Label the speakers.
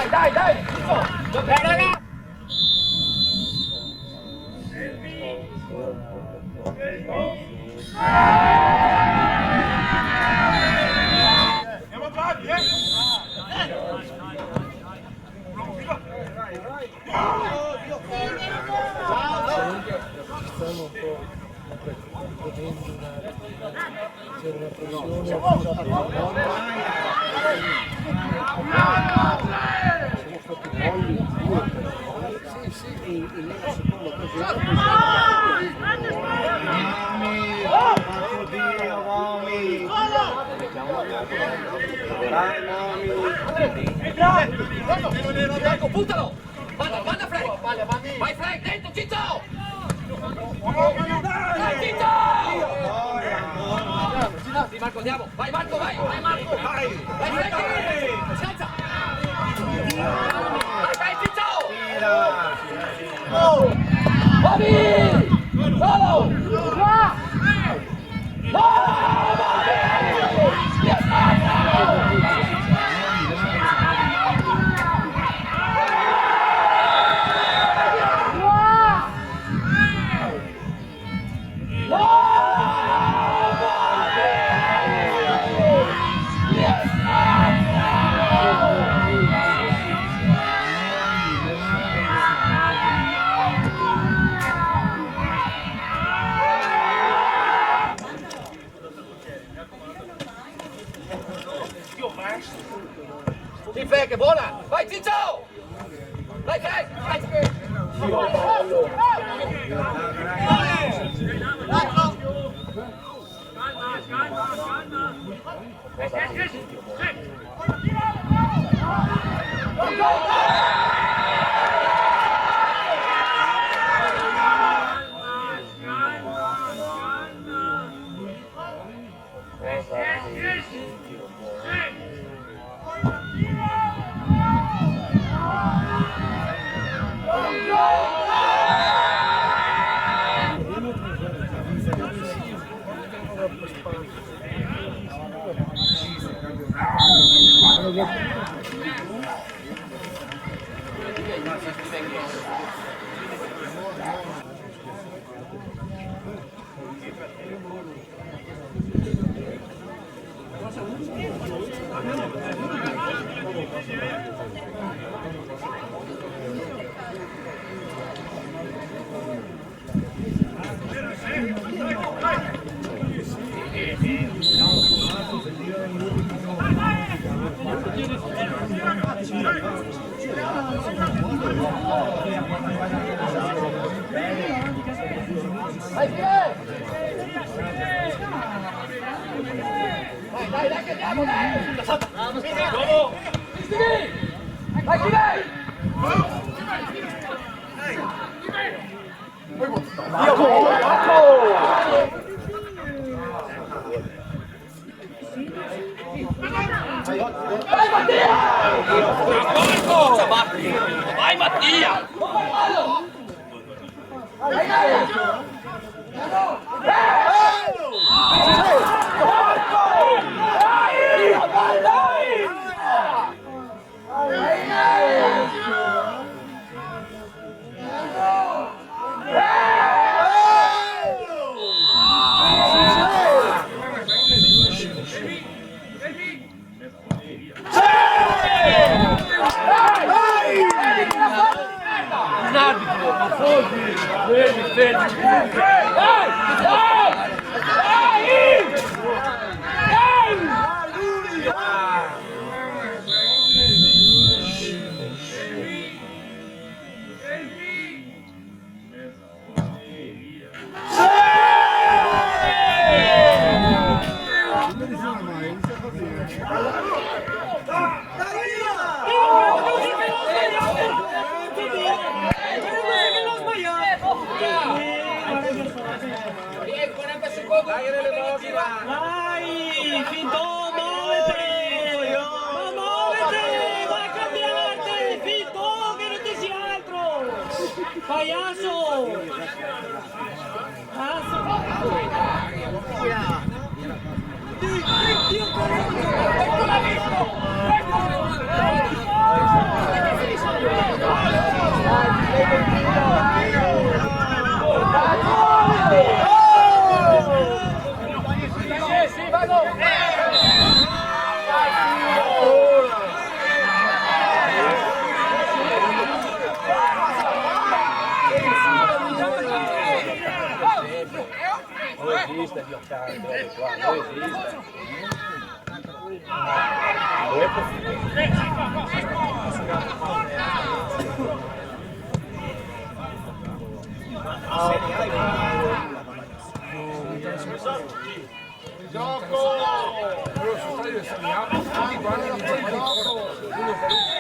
Speaker 1: Dai! Dai, raga! Andiamo avanti,
Speaker 2: Stiamo un po' vedendo c'è una pressione siamo stati molli sì, e nella seconda occasione
Speaker 1: puntalo! Manda Frank! Vai Frank, dentro Ciccio! Vai Ciccio! Sì Marco, andiamo! Vai Marco! Vai Frank! Si alza! Vai Ciccio! Bobby! Solo! No! Sì, Frank, è buona! Vai Ciccio! Vai Frank! Dai, che andiamo, dai! Vai, chi vai? Vai Mattia! Vai Mattia!
Speaker 3: Vai, finto, muovete! Ma muovete! Vai a cambiarti! Finto, che non ti sia altro! Pagliasso! Dio,
Speaker 2: Gioco! Però su stadio tutti quanti uno per uno.